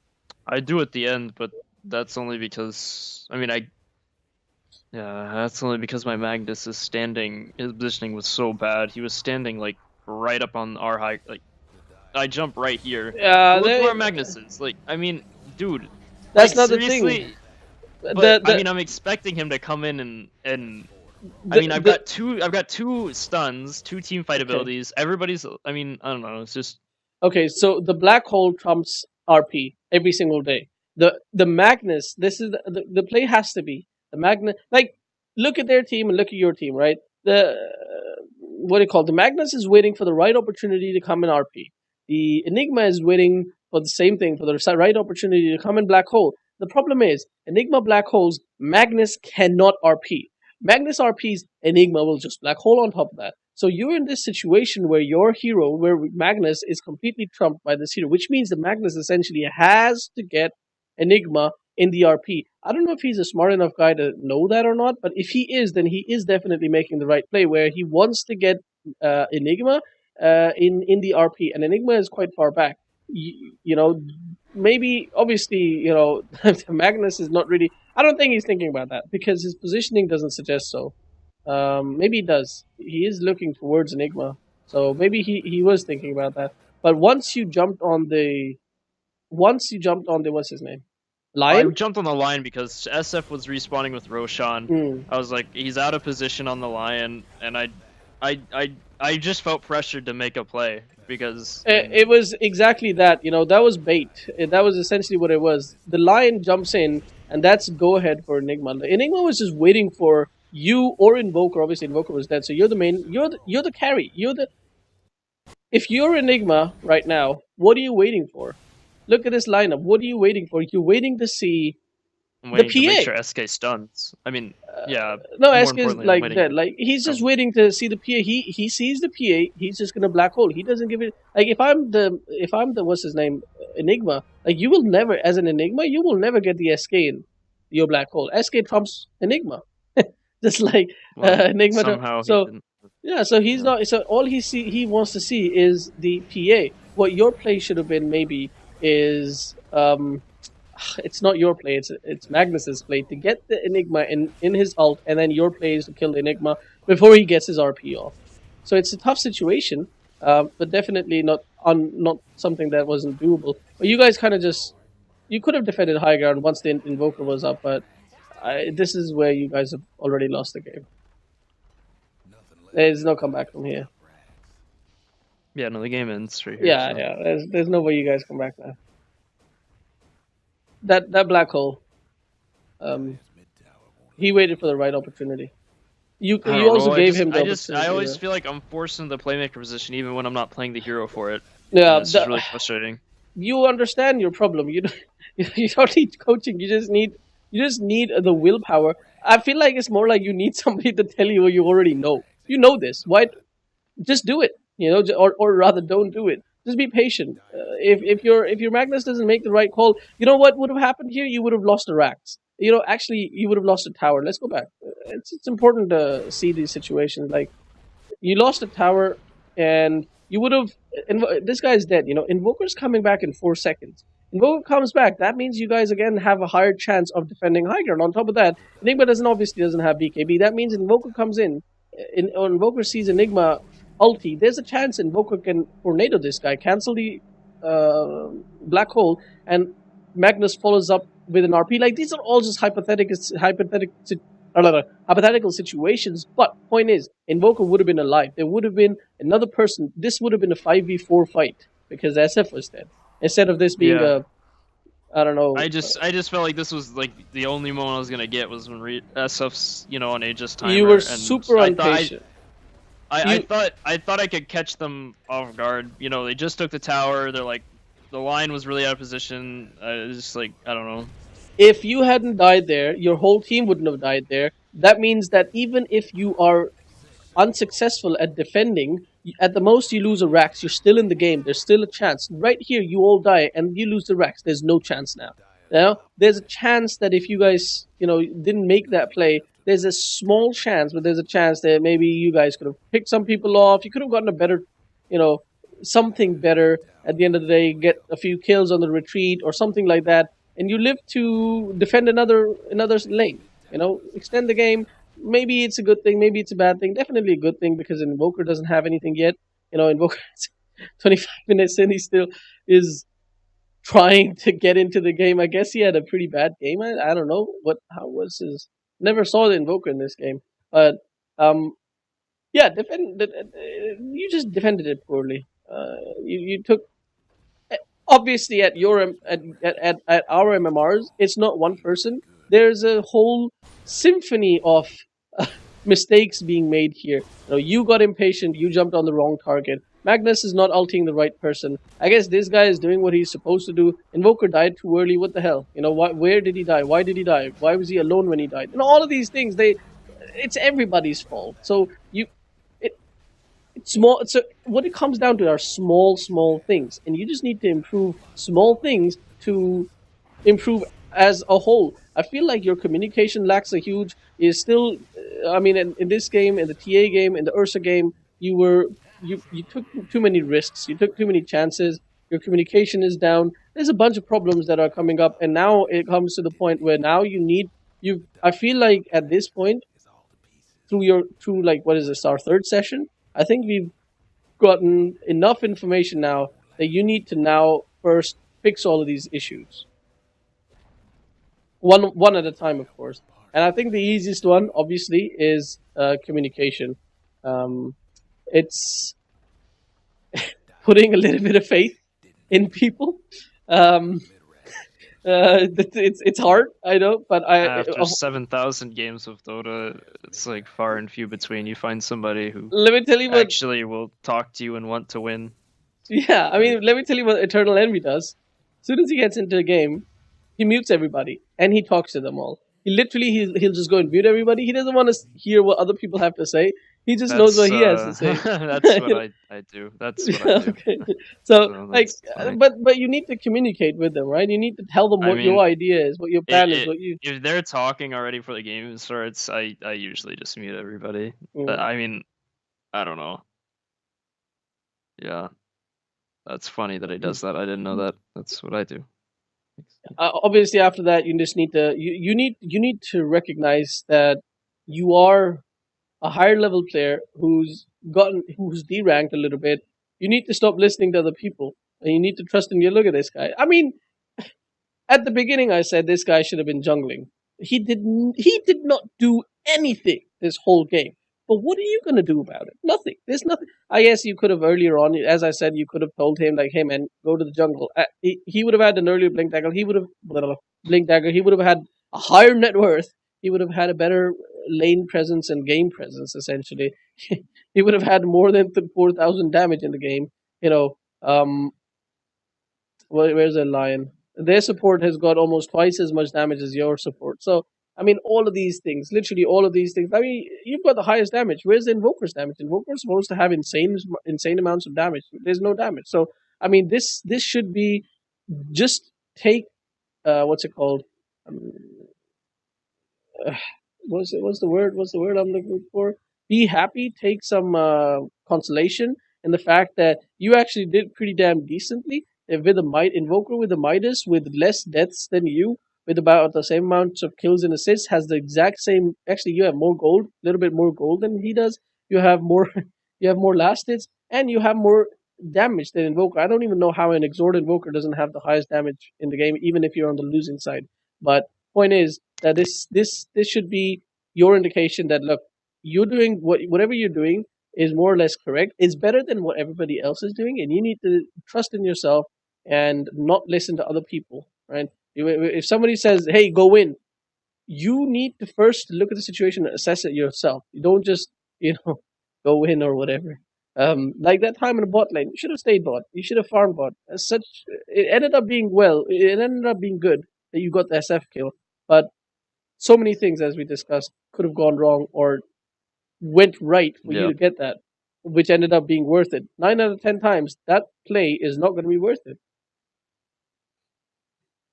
I do at the end, but that's only because that's only because my Magnus is standing. His positioning was so bad. He was standing like right up on our high. Like, I jump right here. Look where Magnus is. Like, I mean, dude. That's not the thing. But, I mean, I'm expecting him to come in and I've got two stuns, 2 team fight abilities. Everybody's. I mean, I don't know. It's just. Okay, so the black hole trumps RP every single day. The Magnus. This is the play has to be the Magnus. Like, look at their team and look at your team, right? What do you call it? The Magnus is waiting for the right opportunity to come in RP. The Enigma is waiting for the same thing, for the right opportunity to come in black hole. The problem is, Enigma black holes, Magnus cannot RP. Magnus RPs, Enigma will just black hole on top of that. So you're in this situation where your hero, where Magnus is completely trumped by this hero, which means that Magnus essentially has to get Enigma in the RP. I don't know if he's a smart enough guy to know that or not, but if he is, then he is definitely making the right play, where he wants to get Enigma in the RP, and Enigma is quite far back. Maybe, obviously, Magnus is not really. I don't think he's thinking about that, because his positioning doesn't suggest so. Maybe he does. He is looking towards Enigma, so maybe he was thinking about that. But once you jumped on the what's his name? Lion? I jumped on the Lion because SF was respawning with Roshan. I was like, he's out of position on the Lion, and I just felt pressured to make a play, because it was exactly that. That was bait. That was essentially what it was. The Lion jumps in, and that's go ahead for Enigma. Enigma was just waiting for you or Invoker. Obviously, Invoker was dead, so you're the main. You're the carry. If you're Enigma right now, what are you waiting for? Look at this lineup. What are you waiting for? You're waiting to see the PA. To make sure SK stuns. I mean, yeah. No, SK is like dead. Like, he's just waiting to see the PA. He sees the PA. He's just gonna black hole. He doesn't give it. Like, if I'm the what's his name, Enigma. Like, you will never, as an Enigma, you will never get the SK in your black hole. SK trumps Enigma. Just like Enigma. Somehow so yeah. So he's not. So all he wants to see is the PA. What your play should have been, maybe, is it's not your play, it's Magnus's play to get the Enigma in his ult, and then your play is to kill the Enigma before he gets his RP off. So it's a tough situation, but definitely not something that wasn't doable. But you guys kind of just, you could have defended high ground once the Invoker was up, but this is where you guys have already lost the game. There's no comeback from here. Yeah, no, the game ends right here. Yeah, so. yeah. There's no way you guys come back now. That black hole. He waited for the right opportunity. You also gave him the opportunity. I always feel like I'm forced into the playmaker position even when I'm not playing the hero for it. Yeah, this is really frustrating. You understand your problem. You don't need coaching. You just need the willpower. I feel like it's more like you need somebody to tell you what you already know. You know this. Why? Just do it. You know, or rather, don't do it. Just be patient. If your Magnus doesn't make the right call, you know what would have happened here? You would have lost the racks. You know, actually, you would have lost a tower. Let's go back. It's important to see these situations. Like, you lost a tower, and you would have. This guy's dead. You know, Invoker's coming back in 4 seconds. Invoker comes back. That means you guys again have a higher chance of defending high ground. On top of that, Enigma obviously doesn't have BKB. That means Invoker comes in. Invoker sees Enigma ulti. There's a chance Invoker can tornado this guy, cancel the black hole, and Magnus follows up with an RP. Like, these are all just hypothetical situations, but point is, Invoker would have been alive. There would have been another person. This would have been a 5v4 fight because SF was dead. Instead of this being a, I don't know. I just felt like this was like the only moment I was gonna get was when SF's on Aegis timer. You were super impatient. I thought I could catch them off guard. You know, they just took the tower. They're like, the line was really out of position. It's just like, I don't know. If you hadn't died there, your whole team wouldn't have died there. That means that even if you are unsuccessful at defending, at the most you lose a Rax. You're still in the game. There's still a chance. Right here, you all die and you lose the Rax. There's no chance now. Now, there's a chance that if you guys, didn't make that play, there's a small chance, but there's a chance that maybe you guys could have picked some people off. You could have gotten a better, something better at the end of the day, get a few kills on the retreat or something like that, and you live to defend another lane. Extend the game. Maybe it's a good thing, maybe it's a bad thing. Definitely a good thing because Invoker doesn't have anything yet. Invoker 25 minutes in, he still is trying to get into the game. I guess he had a pretty bad game. I don't know how was his. Never saw the Invoker in this game, but yeah, you just defended it poorly. You took, obviously at our MMRs, it's not one person. There's a whole symphony of mistakes being made here. You got impatient. You jumped on the wrong target. Magnus is not ulting the right person. I guess this guy is doing what he's supposed to do. Invoker died too early. What the hell? Where did he die? Why did he die? Why was he alone when he died? All of these things, it's everybody's fault. So it's small. So what it comes down to are small things, and you just need to improve small things to improve as a whole. I feel like your communication lacks a huge. Is still, I mean, in this game, in the TA game, in the Ursa game, you took too many risks. You took too many chances. Your communication is down. There's a bunch of problems that are coming up, and now it comes to the point where now I feel like at this point, through like, what is this, our 3rd session? I think we've gotten enough information now that you need to now first fix all of these issues. One at a time, of course. And I think the easiest one, obviously, is communication. It's putting a little bit of faith in people. It's hard, I know, but after 7,000 games of Dota, it's like far and few between. You find somebody who let me tell you actually will talk to you and want to win. Yeah, I mean, let me tell you what Eternal Envy does. As soon as he gets into a game, he mutes everybody and he talks to them all. He'll just go and mute everybody. He doesn't want to hear what other people have to say. He just knows what he has to say. That's what I do. That's what I do. Okay. So but you need to communicate with them, right? You need to tell them what your idea is, what your plan is, what you. If they're talking already for the game starts, I usually just mute everybody. I mean, I don't know. Yeah. That's funny that he does that. I didn't know that. That's what I do. Obviously, after that, you just need to you need to recognize that you are a higher level player who's D-ranked a little bit. You need to stop listening to other people, and you need to trust in your. Look at this guy. I mean, at the beginning, I said this guy should have been jungling. He did not do anything this whole game. But what are you going to do about it? Nothing. There's nothing. I guess you could have earlier on, as I said, you could have told him like, "Hey man, go to the jungle." He would have had an earlier blink dagger. He would have blink dagger. He would have had a higher net worth. He would have had a better lane presence and game presence. Essentially, he would have had more than 4,000 damage in the game. You know, where's the lion? Their support has got almost twice as much damage as your support. So, I mean, all of these things, literally all of these things. I mean, you've got the highest damage. Where's the Invoker's damage? Invoker's supposed to have insane amounts of damage. There's no damage. So, I mean, this should be just take what's it called? Um, what's the word? What's the word I'm looking for? Be happy. Take some consolation in the fact that you actually did pretty damn decently with a invoker with a Midas with less deaths than you, with about the same amount of kills and assists, has the exact same. Actually, you have more gold, a little bit more gold than he does. You have more, you have more last hits, and you have more damage than invoker. I don't even know how an Exhort invoker doesn't have the highest damage in the game, even if you're on the losing side. But point is that this should be your indication that look, you're doing whatever you're doing is more or less correct. It's better than what everybody else is doing, and you need to trust in yourself and not listen to other people. Right? If somebody says, "Hey, go in," you need to first look at the situation and assess it yourself. You don't just go in or whatever. Like that time in the bot lane, you should have stayed bot. You should have farmed bot. As such, it ended up being It ended up being good that you got the SF kill, but so many things, as we discussed, could have gone wrong or went right for you to get that, which ended up being worth it. 9 out of 10 times, that play is not going to be worth it.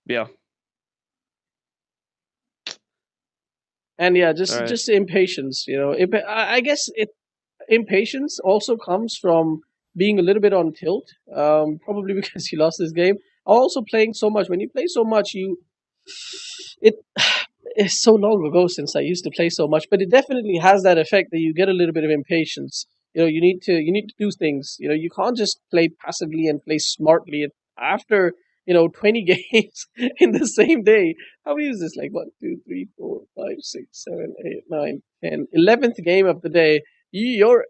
Yeah. And yeah, just impatience. I guess impatience also comes from being a little bit on tilt. Probably because you lost this game. Also playing so much. When you play so much, it's so long ago since I used to play so much, but it definitely has that effect that you get a little bit of impatience. You need to do things. You can't just play passively and play smartly. After 20 games in the same day. How many is this? Like 1, 2, 3, 4, 5, 6, 7, 8, 9, 10, 11th game of the day. Your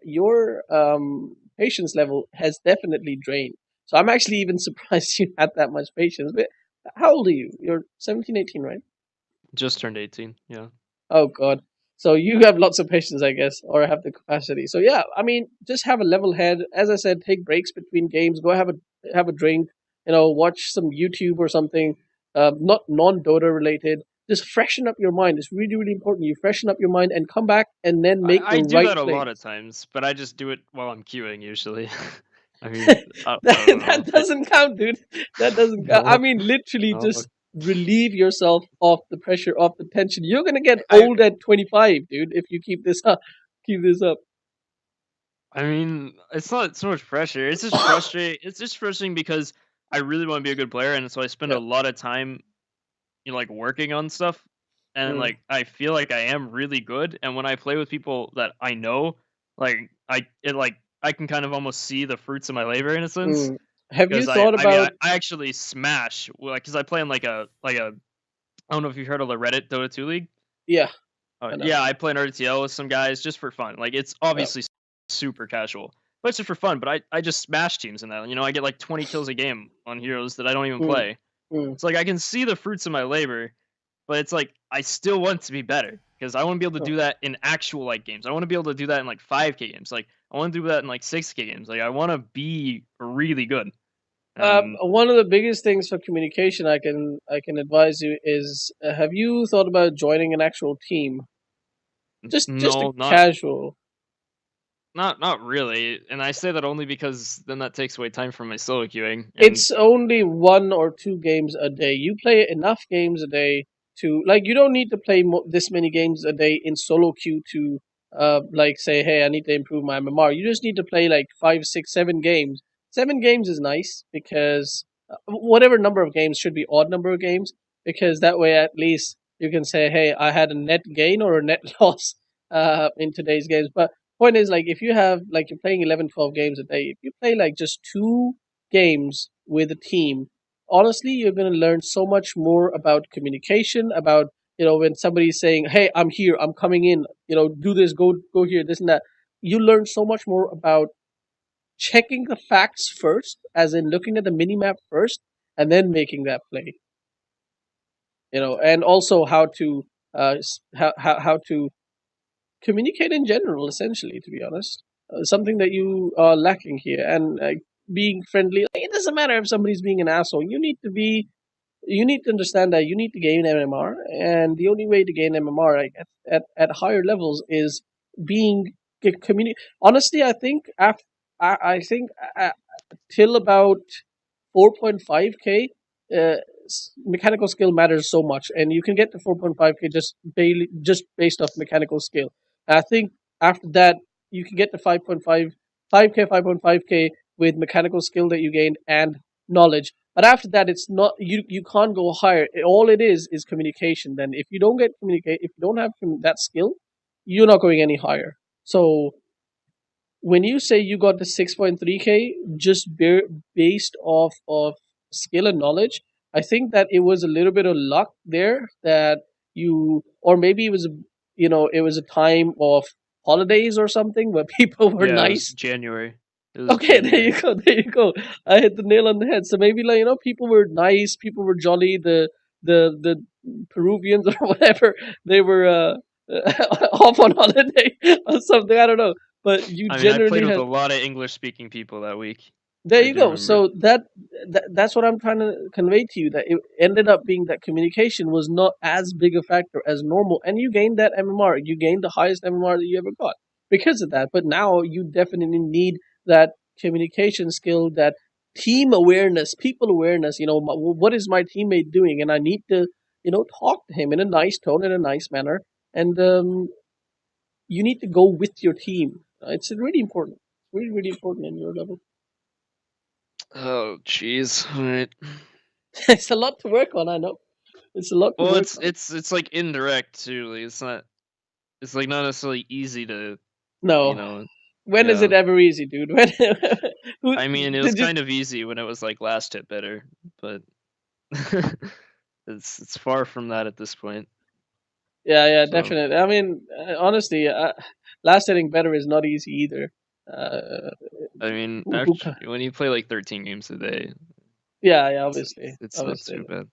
patience level has definitely drained. So I'm actually even surprised you had that much patience. But how old are you? You're 17, 18, right? Just turned 18, yeah. Oh, God. So you have lots of patience, I guess, or have the capacity. So yeah, I mean, just have a level head. As I said, take breaks between games. Go have a drink. Watch some YouTube or something. Not non-Dota related. Just freshen up your mind. It's really, really important. You freshen up your mind and come back and then make the right play. I do that a lot of times, but I just do it while I'm queuing usually. I mean, that doesn't count, dude. That doesn't count. I mean, literally just relieve yourself of the pressure, of the tension. You're gonna get old at 25, dude, if you keep this up. I mean, it's not so much pressure. It's just frustrating. It's just frustrating because I really want to be a good player, and so I spend a lot of time, like working on stuff, and like I feel like I am really good. And when I play with people that I know, like I can kind of almost see the fruits of my labor in a sense. Have you thought about? I actually smash because I play in like a I don't know if you've heard of the Reddit DotA2 League. Yeah. Yeah, I play an RTL with some guys just for fun. Like it's obviously super casual, but it's just for fun. But I just smash teams in that. I get like 20 kills a game on heroes that I don't even play. It's like I can see the fruits of my labor, but it's like I still want to be better because I want to be able to do that in actual like games. I want to be able to do that in like 5K games. Like I want to do that in like 6K games. Like I want to be really good. One of the biggest things for communication I can advise you is have you thought about joining an actual team? Just casual. Not really, and I say that only because then that takes away time from my solo queuing. It's only 1 or 2 games a day. You play enough games a day to you don't need to play this many games a day in solo queue to say, hey, I need to improve my MMR. You just need to play like 5, 6, 7 games. 7 games is nice because whatever number of games should be odd number of games, because that way at least you can say, hey, I had a net gain or a net loss in today's games. But point is, like, if you have, like, you're playing 11, 12 games a day, if you play like just 2 games with a team, honestly, you're going to learn so much more about communication, about, when somebody's saying, hey, I'm here, I'm coming in, do this, go here, this and that. You learn so much more about checking the facts first, as in looking at the mini map first, and then making that play. And also how to how to communicate in general, essentially, to be honest. Something that you are lacking here, and being friendly. Like, it doesn't matter if somebody's being an asshole. You need to understand that you need to gain MMR, and the only way to gain MMR, like, at higher levels, is being Honestly, I think I think till about 4.5k, mechanical skill matters so much, and you can get to 4.5k just based off mechanical skill. I think after that you can get to 5.5k with mechanical skill that you gained and knowledge. But after that, it's not, you can't go higher. All it is communication. Then if you don't if you don't have that skill, you're not going any higher. So when you say you got the 6.3k just based off of skill and knowledge, I think that it was a little bit of luck there, that or maybe it was, it was a time of holidays or something where people were nice. It was January. Okay, January. There you go. I hit the nail on the head. So maybe, like, people were nice, people were jolly. The Peruvians or whatever, they were off on holiday or something. I don't know. But I played with a lot of English-speaking people that week. There you go. So that's what I'm trying to convey to you, that it ended up being that communication was not as big a factor as normal, and you gained that MMR. You gained the highest MMR that you ever got because of that. But now you definitely need that communication skill, that team awareness, people awareness. What is my teammate doing, and I need to, talk to him in a nice tone, in a nice manner, and you need to go with your team. It's really important. Really, really important in your level. Oh, jeez. All right. It's a lot to work on. I know. It's a lot. Well, it's like indirect too. Like, it's not. It's like not necessarily easy to. No. When is it ever easy, dude? When? It was kind of easy when it was like last hit better, but it's far from that at this point. Yeah, definitely. Honestly, last hitting better is not easy either. Actually, when you play like 13 games a day. Yeah, obviously. It's not too bad.